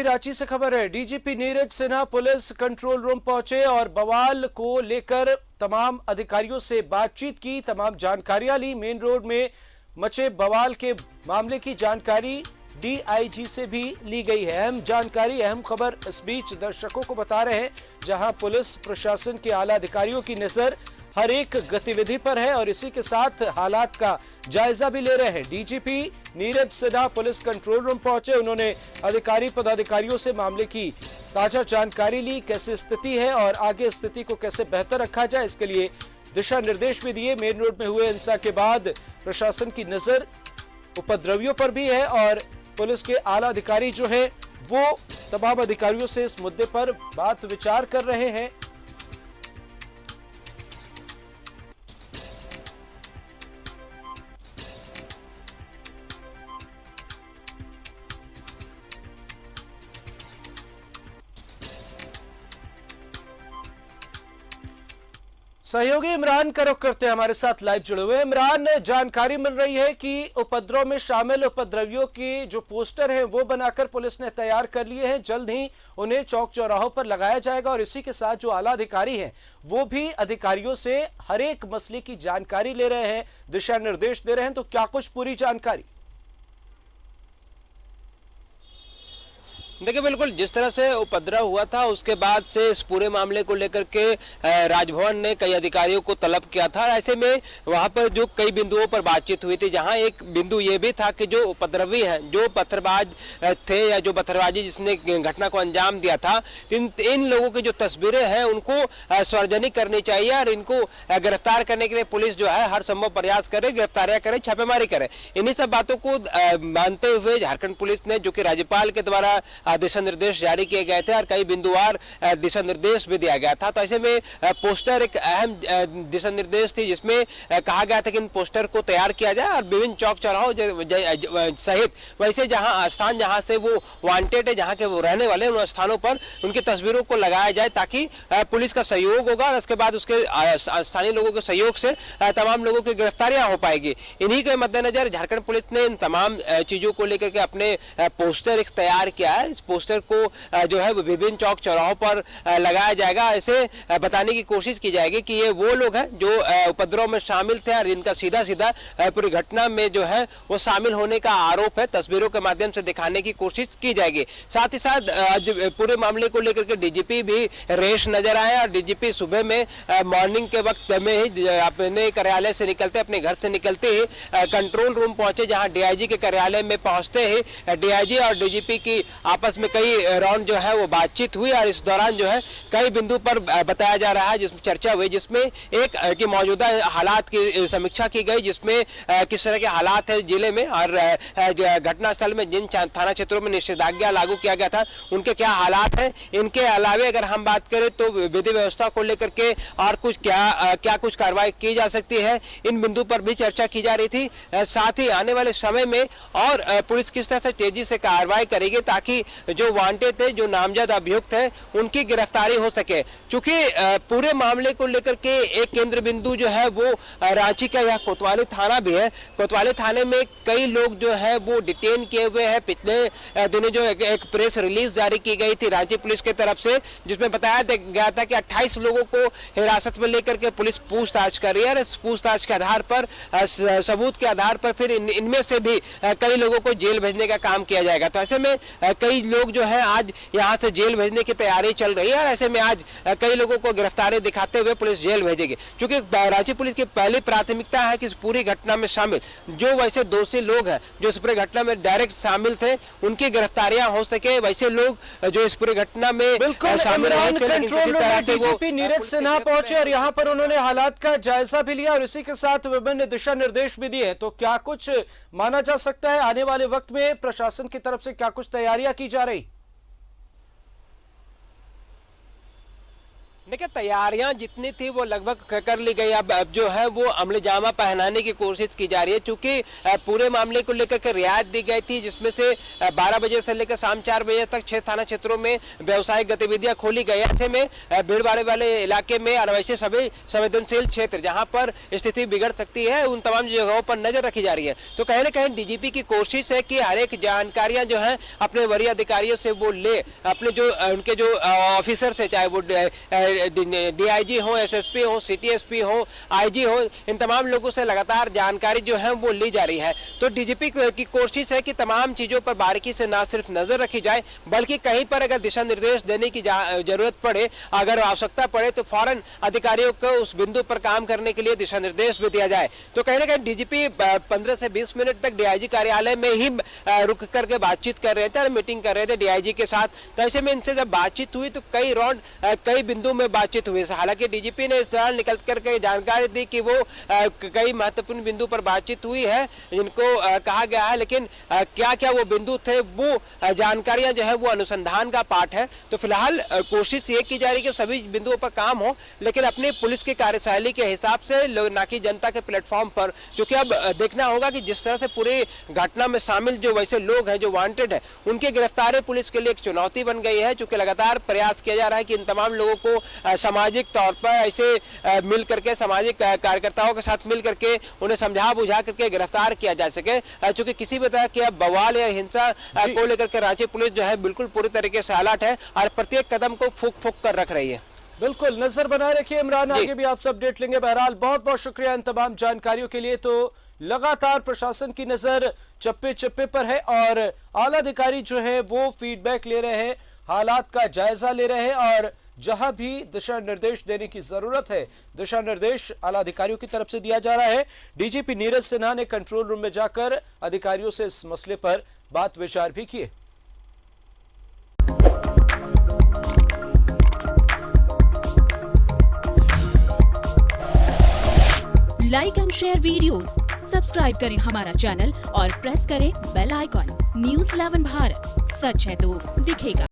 रांची से खबर है। DGP Neeraj Sinha police control room पहुंचे और बवाल को लेकर तमाम अधिकारियों से बातचीत की, तमाम जानकारियां ली। मेन रोड में मचे बवाल के मामले की जानकारी डीआईजी से भी ली गई है। अहम जानकारी, अहम खबर इस बीच दर्शकों को बता रहे हैं, जहां पुलिस प्रशासन के आला अधिकारियों की नजर हर एक गतिविधि पर है और इसी के साथ हालात का जायजा भी ले रहे हैं। DGP Neeraj Sinha police control room पहुंचे। उन्होंने अधिकारी पदाधिकारियों से मामले की ताजा जानकारी ली, कैसी स्थिति है और आगे स्थिति को कैसे बेहतर रखा जाए, इसके लिए दिशा निर्देश भी दिए। मेन रोड में हुए हिंसा के बाद प्रशासन की नजर उपद्रवियों पर भी है और पुलिस के आला अधिकारी जो है वो तमाम अधिकारियों से इस मुद्दे पर बात विचार कर रहे हैं। सहयोगी इमरान का रुख करते हैं, हमारे साथ लाइव जुड़े हुए। इमरान, जानकारी मिल रही है कि उपद्रव में शामिल उपद्रवियों के जो पोस्टर हैं वो बनाकर पुलिस ने तैयार कर लिए हैं। जल्द ही उन्हें चौक चौराहों पर लगाया जाएगा और इसी के साथ जो आला अधिकारी हैं वो भी अधिकारियों से हर एक मसले की जानकारी ले रहे हैं, दिशा निर्देश दे रहे हैं। तो क्या कुछ पूरी जानकारी? देखिए, बिल्कुल जिस तरह से उपद्रव हुआ था उसके बाद से इस पूरे मामले को लेकर के राजभवन ने कई अधिकारियों को तलब किया था। ऐसे में वहां पर जो कई बिंदुओं पर बातचीत हुई थी, जहां एक बिंदु ये भी था कि जो उपद्रवी हैं, जो पत्थरबाज थे या जो पत्थरबाजी जिसने घटना को अंजाम दिया था, इन लोगों की जो तस्वीरें हैं उनको सार्वजनिक करनी चाहिए और इनको गिरफ्तार करने के लिए पुलिस जो है हर संभव प्रयास करे, गिरफ्तारियां करे, छापेमारी करे। इन्हीं सब बातों को मानते हुए झारखंड पुलिस ने, जो कि राज्यपाल के द्वारा दिशा निर्देश जारी किए गए थे और कई बिंदुवार दिशा निर्देश भी दिया गया था। तो ऐसे में पोस्टर एक अहम दिशा निर्देश थी, जिसमें कहा गया था कि इन पोस्टर को तैयार किया जाए और विभिन्न चौक चौराहों सहित वैसे स्थान जहां से वो वांटेड है, जहां के वो रहने वाले, उन स्थानों पर उनकी तस्वीरों को लगाया जाए ताकि पुलिस का सहयोग होगा और उसके बाद उसके स्थानीय लोगों के सहयोग से तमाम लोगों की गिरफ्तारियां हो पाएगी। इन्हीं के मद्देनजर झारखंड पुलिस ने इन तमाम चीजों को लेकर के अपने पोस्टर तैयार किया है। इस पोस्टर को जो है विभिन्न चौक चौराहों पर लगाया जाएगा। ऐसे बताने की कोशिश की जाएगी कि ये वो लोग हैं जो उपद्रव में शामिल थे और इनका सीधा सीधा पूरी घटना में जो है वो शामिल होने का आरोप है। तस्वीरों के माध्यम से दिखाने की कोशिश की जाएगी। साथ ही साथ आज पूरे मामले को लेकर के डीजीपी भी रेश नजर आए और डीजीपी सुबह में मॉर्निंग के वक्त में ही अपने कार्यालय से निकलते, अपने घर से निकलते ही कंट्रोल रूम पहुंचे, जहां डीआईजी के कार्यालय में पहुंचते ही डीआईजी और डीजीपी की आपस में कई राउंड जो है वो बातचीत हुई और इस दौरान जो है कई बिंदु पर बताया जा रहा है, जिसमें चर्चा हुई, जिसमें एक की मौजूदा हालात की समीक्षा की गई, जिसमें किस तरह के हालात है जिले में और घटनास्थल में जिन थाना क्षेत्रों में निषेधाज्ञा लागू किया गया था उनके क्या हालात है। इनके अलावे अगर हम बात करें तो विधि व्यवस्था को लेकर के और कुछ क्या कुछ कार्रवाई की जा सकती है, इन बिंदु पर भी चर्चा की जा रही थी। साथ ही आने वाले समय में और पुलिस किस तरह से तेजी से कार्रवाई करेगी ताकि जो वांटेड थे, जो नामजद अभियुक्त है, उनकी गिरफ्तारी हो सके। क्योंकि पूरे मामले को लेकर के एक केंद्र बिंदु जो है वो रांची का यह कोतवाली थाना भी है। कोतवाली थाने में कई लोग जो है वो डिटेन किए हुए हैं। पिछले दिनों जो एक प्रेस रिलीज जारी की गई थी रांची पुलिस की तरफ से, जिसमें बताया गया था कि 28 लोगों को हिरासत में लेकर के पुलिस पूछताछ कर रही है। इस पूछताछ के आधार पर, सबूत के आधार पर फिर इनमें से भी कई लोगों को जेल भेजने का काम किया जाएगा। तो ऐसे में कई लोग जो है आज यहां से जेल भेजने की तैयारी चल रही है और ऐसे में आज कई लोगों को गिरफ्तारी दिखाते हुए पुलिस जेल भेजेगी। क्योंकि रांची पुलिस की पहली प्राथमिकता है कि इस पूरी घटना में शामिल जो वैसे दोषी लोग हैं, जो इस पूरी घटना में डायरेक्ट शामिल थे, उनकी गिरफ्तारियां हो सके। वैसे लोग जो इस पूरी घटना में शामिल डीजीपी नीरज सिन्हा पहुंचे और यहां पर उन्होंने हालात का जायजा भी लिया और इसी के साथ विभिन्न दिशा निर्देश भी दिए। तो क्या कुछ माना जा सकता है आने वाले वक्त में प्रशासन की तरफ से क्या कुछ तैयारियां की जा रही? देखिए तैयारियां जितनी थी वो लगभग कर ली गई। अब जो है वो अमली जामा पहनाने की कोशिश की जा रही है, क्योंकि पूरे मामले को लेकर के रियायत दी गई थी, जिसमें से 12 बजे से लेकर शाम 4 बजे तक 6 थाना क्षेत्रों में व्यावसायिक गतिविधियां खोली गई। ऐसे में भीड़ भाड़ वाले इलाके में और वैसे सभी संवेदनशील क्षेत्र जहां पर स्थिति बिगड़ सकती है, उन तमाम जगहों पर नजर रखी जा रही है। तो कहीं ना कहीं डीजीपी की कोशिश है कि हर एक जानकारियां जो है अपने वरीय अधिकारियों से वो ले, अपने जो उनके जो ऑफिसर है, चाहे वो डीआईजी हो, एसएसपी हो, सीटीएसपी हो, आईजी हो, इन तमाम लोगों से लगातार जानकारी जो है वो ली जा रही है। तो डीजीपी की कोशिश है कि तमाम चीजों पर बारीकी से ना सिर्फ नजर रखी जाए, बल्कि कहीं पर अगर दिशा निर्देश देने की जरूरत पड़े, अगर आवश्यकता पड़े, तो फौरन अधिकारियों को उस बिंदु पर काम करने के लिए दिशा निर्देश भी दिया जाए। तो कहीं ना कहीं डीजीपी 15 से 20 मिनट तक डीआईजी कार्यालय में ही रुक करके बातचीत कर रहे थे और मीटिंग कर रहे थे डीआईजी के साथ। तो ऐसे में इनसे जब बातचीत हुई तो कई बिंदु में बातचीत हुई। हालांकि डीजीपी ने इस दौरान निकल करके जानकारी दी कि वो कई महत्वपूर्ण बिंदु पर बातचीत हुई है, जिनको कहा गया है, लेकिन क्या क्या वो बिंदु थे वो जानकारियां जो है वो अनुसंधान का पार्ट है। तो फिलहाल कोशिश ये की जा रही है कि सभी बिंदुओं पर काम हो, लेकिन अपनी पुलिस की कार्यशैली के हिसाब से, ना कि जनता के प्लेटफॉर्म पर। क्योंकि अब देखना होगा कि जिस तरह से पूरी घटना में शामिल जो वैसे लोग हैं जो वांटेड है, उनकी गिरफ्तारी पुलिस के लिए एक चुनौती बन गई है। चूंकि लगातार प्रयास किया जा रहा है कि इन तमाम लोगों को सामाजिक तौर पर ऐसे मिल करके, सामाजिक कार्यकर्ताओं के साथ मिल करके उन्हें समझा बुझा करके गिरफ्तार किया जा सके। चूंकि किसी भी तरह की बवाल या हिंसा को लेकर के रांची पुलिस जो है बिल्कुल पूरी तरीके से अलर्ट है और प्रत्येक कदम को फूंक फूंक कर रख रही है। बिल्कुल नजर बनाए रखिए इमरान, आगे भी आपसे अपडेट लेंगे। बहरहाल बहुत बहुत शुक्रिया इन तमाम जानकारियों के लिए। तो लगातार प्रशासन की नजर चप्पे चप्पे पर है और आला अधिकारी जो है वो फीडबैक ले रहे हैं, हालात का जायजा ले रहे हैं और जहां भी दिशा निर्देश देने की जरूरत है, दिशा निर्देश आला अधिकारियों की तरफ से दिया जा रहा है। डीजीपी नीरज सिन्हा ने कंट्रोल रूम में जाकर अधिकारियों से इस मसले पर बात विचार भी किए। Like and share videos, subscribe करें हमारा चैनल और प्रेस करें बेल आइकॉन। न्यूज़ 11 भारत, सच है तो दिखेगा।